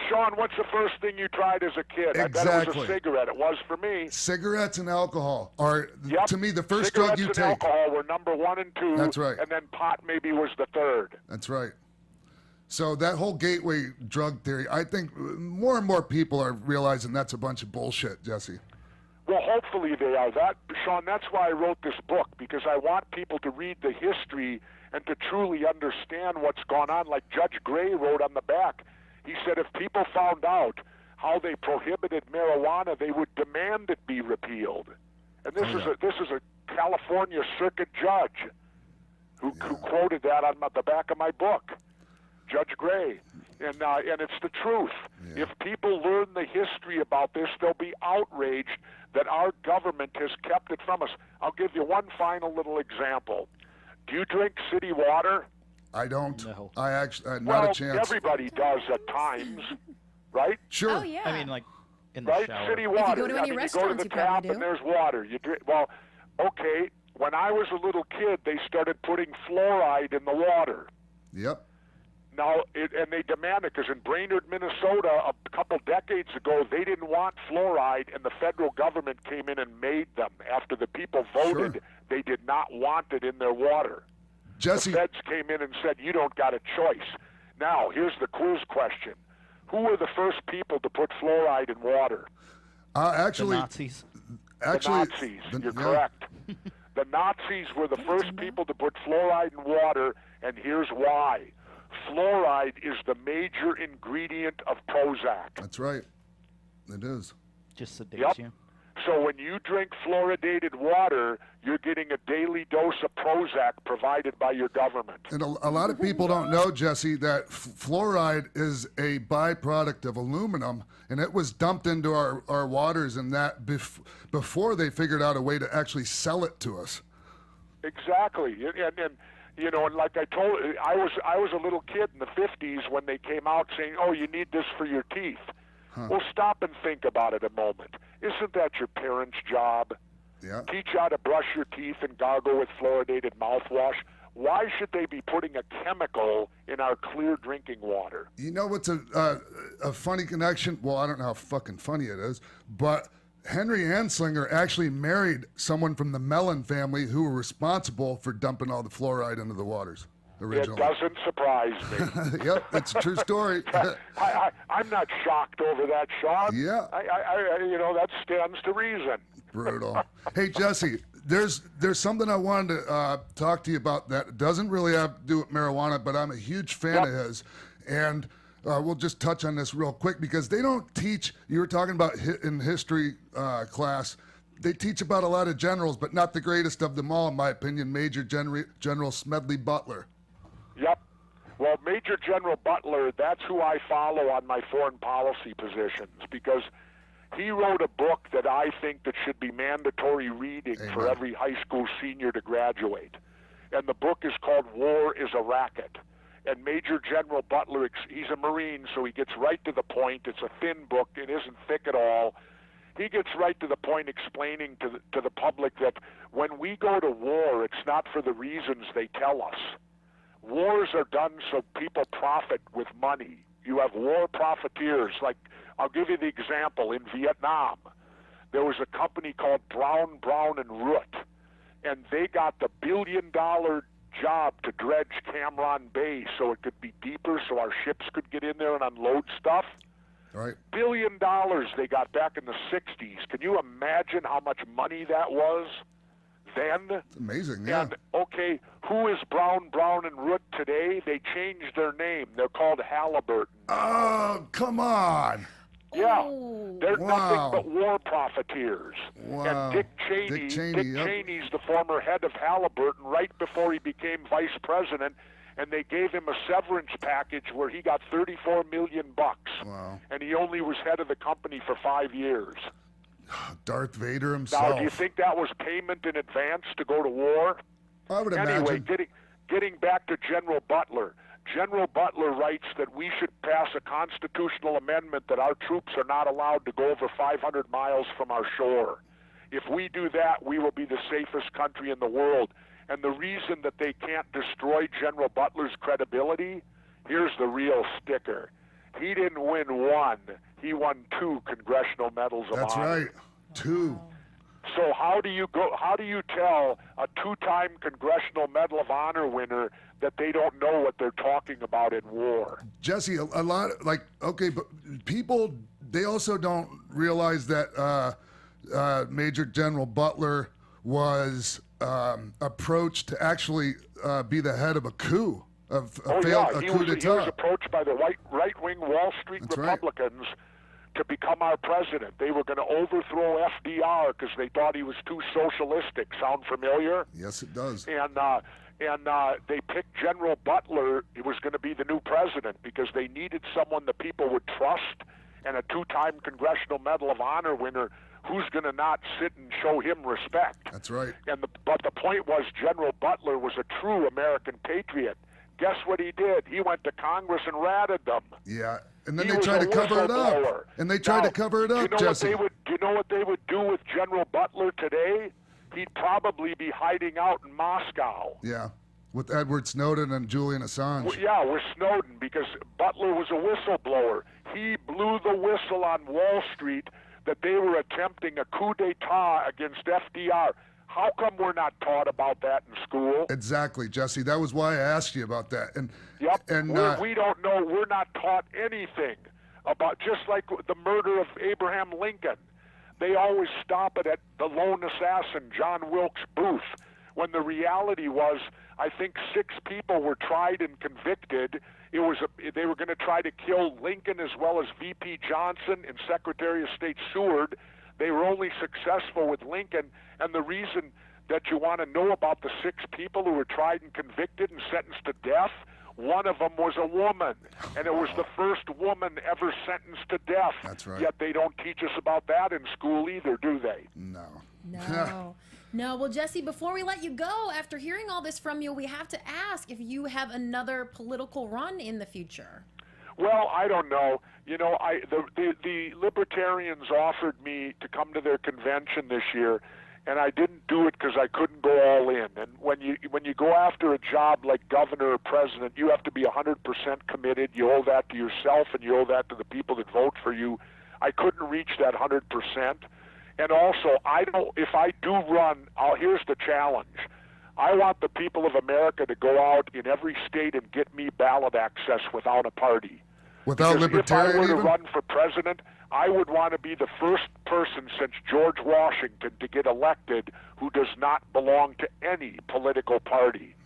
Speaker 4: Sean, what's the first thing you tried as a kid?
Speaker 5: Exactly.
Speaker 4: I bet it was a cigarette. It was for me.
Speaker 5: Cigarettes and alcohol are, to me, the first
Speaker 4: Cigarettes
Speaker 5: drug you
Speaker 4: and
Speaker 5: take.
Speaker 4: Alcohol were number 1 and 2.
Speaker 5: That's right.
Speaker 4: And then pot maybe was the third.
Speaker 5: That's right. So that whole gateway drug theory, I think more and more people are realizing that's a bunch of bullshit, Jesse.
Speaker 4: Well, hopefully they are. Sean, that's why I wrote this book, because I want people to read the history and to truly understand what's gone on. Like Judge Gray wrote on the back, he said if people found out how they prohibited marijuana, they would demand it be repealed. And this is a California circuit judge who quoted that on the back of my book, Judge Gray. And it's the truth. Yeah. If people learn the history about this, they'll be outraged that our government has kept it from us. I'll give you one final little example. Do you drink city water?
Speaker 5: I don't.
Speaker 6: No.
Speaker 5: I actually, not a chance.
Speaker 4: Everybody does at times, right?
Speaker 5: Sure.
Speaker 3: Oh, yeah.
Speaker 6: I mean, like, in the shower.
Speaker 4: City water.
Speaker 3: If you go to any restaurants,
Speaker 4: you go to the
Speaker 3: you
Speaker 4: tap
Speaker 3: probably do.
Speaker 4: and there's water. You drink. Well, okay. When I was a little kid, they started putting fluoride in the water.
Speaker 5: Yep.
Speaker 4: Now, and they demanded, because in Brainerd, Minnesota, a couple decades ago, they didn't want fluoride, and the federal government came in and made them. After the people voted, they did not want it in their water.
Speaker 5: Jesse,
Speaker 4: the feds came in and said, you don't got a choice. Now, here's the quiz question. Who were the first people to put fluoride in water?
Speaker 5: Actually,
Speaker 6: the Nazis.
Speaker 4: The Nazis. You're correct. The Nazis were the first people to put fluoride in water, and here's why. Fluoride is the major ingredient of Prozac.
Speaker 5: That's right. It is.
Speaker 6: Just sedates you.
Speaker 4: So when you drink fluoridated water, you're getting a daily dose of Prozac provided by your government.
Speaker 5: And a lot of people don't know, Jesse, that fluoride is a byproduct of aluminum, and it was dumped into our waters and that before they figured out a way to actually sell it to us.
Speaker 4: Exactly. And you know, and like I told, I was a little kid in the 50s when they came out saying, "Oh, you need this for your teeth." Well, stop and think about it a moment. Isn't that your parents' job?
Speaker 5: Yeah.
Speaker 4: Teach you how to brush your teeth and gargle with fluoridated mouthwash. Why should they be putting a chemical in our clear drinking water?
Speaker 5: You know what's a funny connection? Well, I don't know how fucking funny it is, but Henry Anslinger actually married someone from the Mellon family who were responsible for dumping all the fluoride into the waters originally.
Speaker 4: It doesn't surprise me.
Speaker 5: Yep, it's a true story.
Speaker 4: I'm not shocked over that, Sean.
Speaker 5: Yeah.
Speaker 4: I that stands to reason.
Speaker 5: Brutal. Hey, Jesse, there's something I wanted to talk to you about that doesn't really have to do with marijuana, but I'm a huge fan of his, and we'll just touch on this real quick because they don't teach. You were talking about in history class. They teach about a lot of generals, but not the greatest of them all, in my opinion, Major General Smedley Butler.
Speaker 4: Yep. Well, Major General Butler, that's who I follow on my foreign policy positions because he wrote a book that I think that should be mandatory reading for every high school senior to graduate. And the book is called War is a Racket. And Major General Butler, he's a Marine, so he gets right to the point. It's a thin book. It isn't thick at all. He gets right to the point explaining to the public that when we go to war, it's not for the reasons they tell us. Wars are done so people profit with money. You have war profiteers. Like, I'll give you the example. In Vietnam, there was a company called Brown, and Root, and they got the billion-dollar job to dredge Cameron Bay so it could be deeper so our ships could get in there and unload stuff.
Speaker 5: Right.
Speaker 4: $1 billion they got back in the 60s. Can you imagine how much money that was then?
Speaker 5: It's amazing, yeah.
Speaker 4: And, okay, who is Brown, and Root today? They changed their name. They're called Halliburton.
Speaker 5: Oh, come on.
Speaker 4: Yeah.
Speaker 3: Oh.
Speaker 4: They're
Speaker 5: Wow.
Speaker 4: nothing but war profiteers.
Speaker 5: Wow.
Speaker 4: And Dick Cheney,
Speaker 5: yep.
Speaker 4: Cheney's the former head of Halliburton right before he became vice president, and they gave him a severance package where he got $34 million.
Speaker 5: Wow.
Speaker 4: And he only was head of the company for 5 years.
Speaker 5: Darth Vader himself.
Speaker 4: Now, do you think that was payment in advance to go to war?
Speaker 5: I would
Speaker 4: Anyway,
Speaker 5: imagine.
Speaker 4: getting back to General Butler. General Butler writes that we should pass a constitutional amendment that our troops are not allowed to go over 500 miles from our shore. If we do that, we will be the safest country in the world. And the reason that they can't destroy General Butler's credibility, here's the real sticker. He didn't win one. He won 2 Congressional Medals of
Speaker 5: That's
Speaker 4: Honor.
Speaker 5: right. 2.
Speaker 4: So how do you tell a 2-time Congressional Medal of Honor winner that they don't know what they're talking about in war?
Speaker 5: Jesse, a lot, like, okay, but people, they also don't realize that Major General Butler was approached to actually be the head of a coup, a coup d'etat.
Speaker 4: He was approached by the right-wing Wall Street
Speaker 5: That's
Speaker 4: Republicans to become our president. They were going to overthrow FDR because they thought he was too socialistic. Sound familiar?
Speaker 5: Yes, it does.
Speaker 4: And they picked General Butler. He was going to be the new president because they needed someone the people would trust, and a 2-time Congressional Medal of Honor winner who's going to not sit and show him respect.
Speaker 5: That's right.
Speaker 4: But the point was General Butler was a true American patriot. Guess what he did? He went to Congress and ratted them.
Speaker 5: Yeah, and then
Speaker 4: He
Speaker 5: they
Speaker 4: was
Speaker 5: tried
Speaker 4: a
Speaker 5: to cover it up.
Speaker 4: whistleblower.
Speaker 5: And they tried to cover it up, Jesse.
Speaker 4: Do you know what they would do with General Butler today? He'd probably be hiding out in Moscow.
Speaker 5: Yeah, with Edward Snowden and Julian Assange.
Speaker 4: Well, yeah, with Snowden, because Butler was a whistleblower. He blew the whistle on Wall Street that they were attempting a coup d'etat against FDR. How come we're not taught about that in school?
Speaker 5: Exactly, Jesse. That was why I asked you about that. And
Speaker 4: Yep.
Speaker 5: and
Speaker 4: We don't know. We're not taught anything about, just like the murder of Abraham Lincoln. They always stop it at the lone assassin, John Wilkes Booth, when the reality was, I think 6 people were tried and convicted. They were going to try to kill Lincoln as well as V.P. Johnson and Secretary of State Seward. They were only successful with Lincoln, and the reason that you want to know about the 6 people who were tried and convicted and sentenced to death, one of them was a woman, and it was the first woman ever sentenced to death.
Speaker 5: That's right.
Speaker 4: Yet they don't teach us about that in school either, do they?
Speaker 5: no.
Speaker 3: No. No. Well, Jesse, before we let you go, after hearing all this from you, we have to ask if you have another political run in the future.
Speaker 4: Well, I don't know. You know, the libertarians offered me to come to their convention this year, and I didn't do it because I couldn't go all in. And when you go after a job like governor or president, you have to be 100% committed. You owe that to yourself, and you owe that to the people that vote for you. I couldn't reach that 100%. And also, if I do run, here's the challenge. I want the people of America to go out in every state and get me ballot access without a party.
Speaker 5: Without
Speaker 4: Because
Speaker 5: libertarian
Speaker 4: if I were to
Speaker 5: even?
Speaker 4: run for president, I would want to be the first person since George Washington to get elected who does not belong to any political party.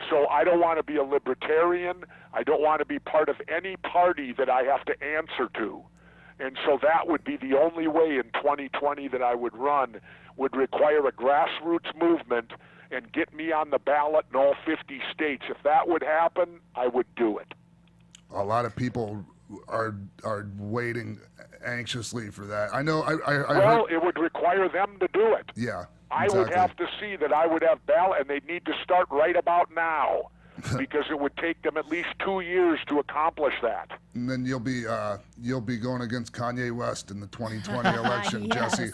Speaker 4: So I don't want to be a libertarian. I don't want to be part of any party that I have to answer to. And so that would be the only way in 2020 that I would run, would require a grassroots movement and get me on the ballot in all 50 states. If that would happen, I would do it.
Speaker 5: A lot of people are waiting anxiously for that. I know. I
Speaker 4: Well,
Speaker 5: heard,
Speaker 4: it would require them to do it.
Speaker 5: yeah.
Speaker 4: I
Speaker 5: Exactly.
Speaker 4: would have to see that I would have ballot, and they'd need to start right about now, because it would take them at least 2 years to accomplish that.
Speaker 5: And then you'll be going against Kanye West in the 2020 election,
Speaker 3: Yes.
Speaker 5: Jesse.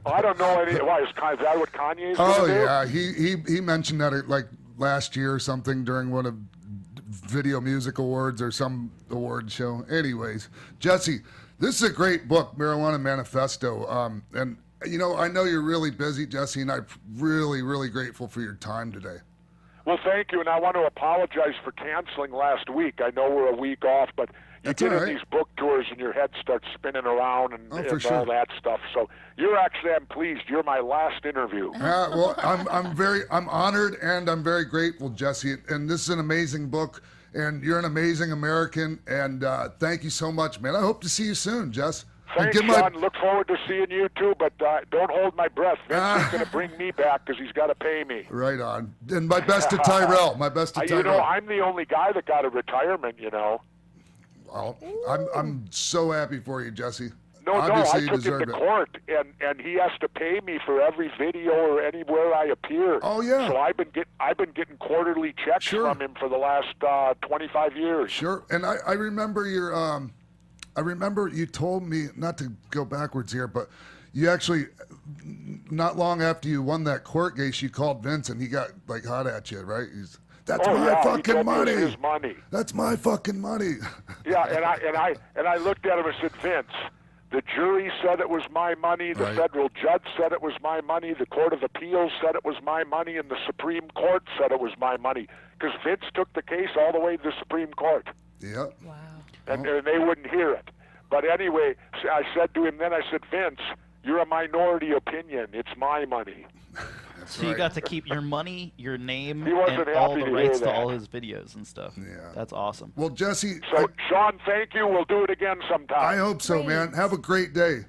Speaker 4: I don't know any. Why is that what Kanye's
Speaker 5: Oh
Speaker 4: going to do?
Speaker 5: yeah, he mentioned that like last year or something during one of Video Music Awards or some award show. Anyways, Jesse, this is a great book, Marijuana Manifesto. And you know, I know you're really busy, Jesse, and I'm really, really grateful for your time today.
Speaker 4: Well, thank you, and I want to apologize for canceling last week. I know we're a week off, but you
Speaker 5: That's
Speaker 4: get
Speaker 5: all
Speaker 4: in
Speaker 5: right.
Speaker 4: these book tours and your head starts spinning around and,
Speaker 5: Oh, for
Speaker 4: and
Speaker 5: sure.
Speaker 4: all that stuff. So I'm pleased. You're my last interview.
Speaker 5: Well, I'm honored and I'm very grateful, Jesse. And this is an amazing book, and you're an amazing American. And thank you so much, man. I hope to see you soon, Jess. And
Speaker 4: Thanks,
Speaker 5: give my-
Speaker 4: John. Look forward to seeing you too, but don't hold my breath. Vince is going to bring me back because he's got to pay me.
Speaker 5: Right on. And my best to Tyrell. My best to
Speaker 4: You
Speaker 5: Tyrell.
Speaker 4: know, I'm the only guy that got a retirement. You know.
Speaker 5: Well, I'm so happy for you, Jesse.
Speaker 4: No,
Speaker 5: Obviously,
Speaker 4: I
Speaker 5: you
Speaker 4: took
Speaker 5: deserve
Speaker 4: him to
Speaker 5: it.
Speaker 4: court, and he has to pay me for every video or anywhere I appear.
Speaker 5: Oh, yeah.
Speaker 4: So I've been getting quarterly checks
Speaker 5: Sure.
Speaker 4: from him for the last 25 years.
Speaker 5: Sure. And I remember your I remember you told me, not to go backwards here, but you actually, not long after you won that court case, you called Vince and he got like hot at you, right? That's
Speaker 4: Oh
Speaker 5: my
Speaker 4: yeah, he
Speaker 5: fucking
Speaker 4: told me it was
Speaker 5: money.
Speaker 4: his money.
Speaker 5: That's my fucking money.
Speaker 4: Yeah, and I looked at him and said, Vince, the jury said it was my money, the
Speaker 5: Right.
Speaker 4: federal judge said it was my money, the Court of Appeals said it was my money, and the Supreme Court said it was my money. Because Vince took the case all the way to the Supreme Court.
Speaker 5: Yep.
Speaker 3: Wow.
Speaker 4: And they wouldn't hear it. But anyway, I said to him then, I said, Vince, you're a minority opinion. It's my money.
Speaker 6: So you got to keep your money, your name,
Speaker 4: He wasn't
Speaker 6: and all
Speaker 4: happy
Speaker 6: the
Speaker 4: to hear
Speaker 6: rights to
Speaker 4: that.
Speaker 6: all his videos and stuff.
Speaker 5: Yeah.
Speaker 6: That's awesome.
Speaker 5: Well, Jesse,
Speaker 4: So, Sean, thank you. We'll do it again sometime.
Speaker 5: I hope so,
Speaker 3: Great.
Speaker 5: man. Have a great day.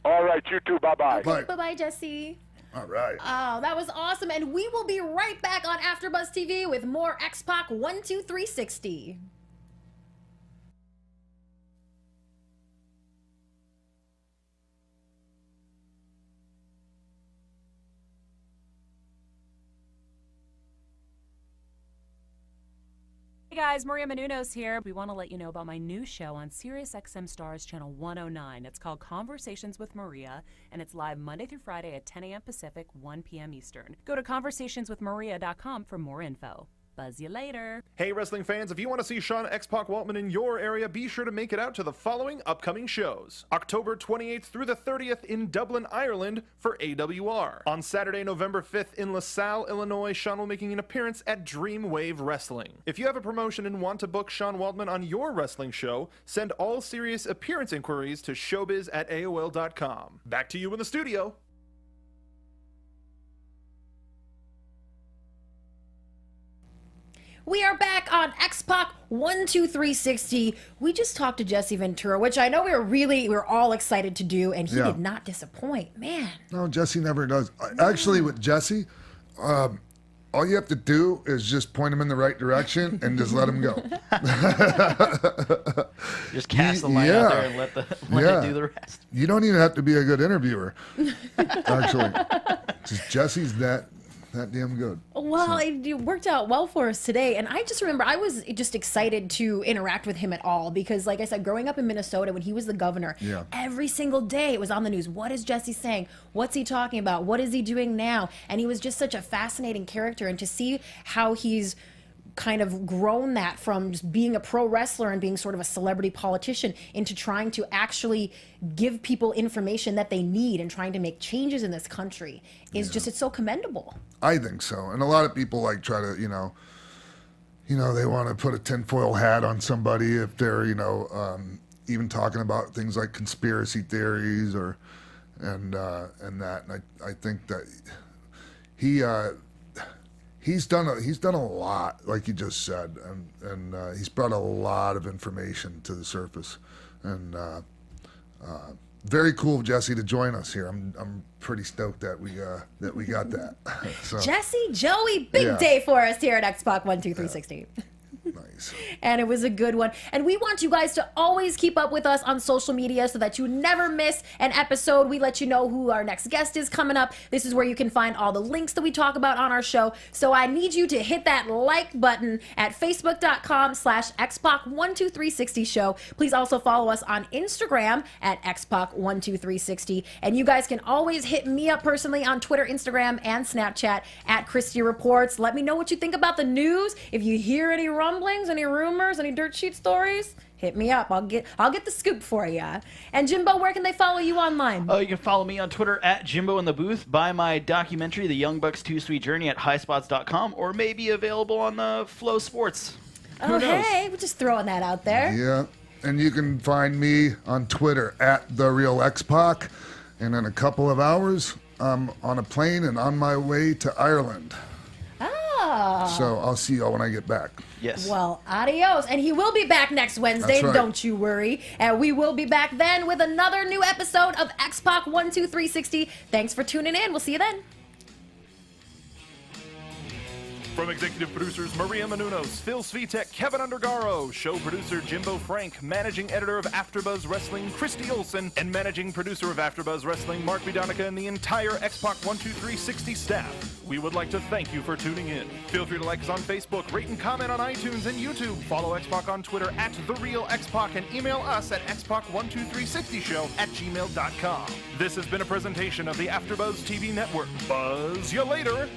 Speaker 4: All right, you too. Bye-bye.
Speaker 5: Bye.
Speaker 3: Bye-bye, Jesse.
Speaker 5: All right.
Speaker 3: Oh, that was awesome. And we will be right back on AfterBuzz TV with more X-Pac 12360.
Speaker 7: Hey guys, Maria Menounos here. We want to let you know about my new show on SiriusXM Stars Channel 109. It's called Conversations with Maria, and it's live Monday through Friday at 10 a.m. Pacific, 1 p.m. Eastern. Go to conversationswithmaria.com for more info. Buzz you later.
Speaker 8: Hey wrestling fans, if you want to see Sean X-Pac Waltman in your area, be sure to make it out to the following upcoming shows. October 28th through the 30th in Dublin, Ireland for AWR. On Saturday, November 5th in LaSalle, Illinois, Sean will be making an appearance at Dreamwave Wrestling. If you have a promotion and want to book Sean Waltman on your wrestling show, send all serious appearance inquiries to showbiz@aol.com. Back to you in the studio.
Speaker 3: We are back on X-Pac 12360. We just talked to Jesse Ventura, which I know we were all excited to do, and he
Speaker 5: Yeah.
Speaker 3: did not disappoint. Man.
Speaker 5: No, Jesse never does. Actually, with Jesse, all you have to do is just point him in the right direction and just let him go.
Speaker 6: Just cast the line out there and let it do the rest.
Speaker 5: You don't even have to be a good interviewer. Actually, just Jesse's that damn good.
Speaker 3: Well, it worked out well for us today. And I just remember I was just excited to interact with him at all because, like I said, growing up in Minnesota when he was the governor,
Speaker 5: Yeah.
Speaker 3: every single day it was on the news. What is Jesse saying? What's he talking about? What is he doing now? And he was just such a fascinating character. And to see how he's kind of grown that from just being a pro wrestler and being sort of a celebrity politician into trying to actually give people information that they need and trying to make changes in this country is just, it's so commendable.
Speaker 5: I think so. And a lot of people like try to, they want to put a tinfoil hat on somebody if they're, even talking about things like conspiracy theories and that. And I think that he's done a lot, like you just said, and he's brought a lot of information to the surface, and very cool of Jesse to join us here. I'm pretty stoked that we got that. So,
Speaker 3: Jesse, Joey, big day for us here at X-Pac 12360.
Speaker 5: Nice.
Speaker 3: And it was a good one. And we want you guys to always keep up with us on social media so that you never miss an episode. We let you know who our next guest is coming up. This is where you can find all the links that we talk about on our show. So I need you to hit that like button at facebook.com/xpac12360 show. Please also follow us on Instagram at xpac12360. And you guys can always hit me up personally on Twitter, Instagram, and Snapchat at Christy Reports. Let me know what you think about the news. If you hear any rumblings, any rumors, any dirt sheet stories, hit me up. I'll get the scoop for you. And Jimbo, where can they follow you online?
Speaker 6: You can follow me on Twitter at Jimbo in the Booth. Buy my documentary, The Young Bucks 2 Sweet Journey, at highspots.com, or maybe available on Flow Sports. Who knows?
Speaker 3: Hey, we're just throwing that out there.
Speaker 5: Yeah, and you can find me on Twitter at TheRealXPac. And in a couple of hours, I'm on a plane and on my way to Ireland. So I'll see y'all when I get back.
Speaker 6: Yes.
Speaker 3: Well, adios. And he will be back next Wednesday.
Speaker 5: That's right.
Speaker 3: Don't you worry. And we will be back then with another new episode of X-Pac 12360. Thanks for tuning in. We'll see you then.
Speaker 8: From executive producers Maria Menounos, Phil Svitek, Kevin Undergaro, show producer Jimbo Frank, managing editor of AfterBuzz Wrestling Christy Olson, and managing producer of AfterBuzz Wrestling Mark Bidonica, and the entire X-Pac 12360 staff, we would like to thank you for tuning in. Feel free to like us on Facebook, rate and comment on iTunes and YouTube, follow X-Pac on Twitter at TheRealXpac, and email us at xpac12360show@gmail.com. This has been a presentation of the AfterBuzz TV Network. Buzz you later!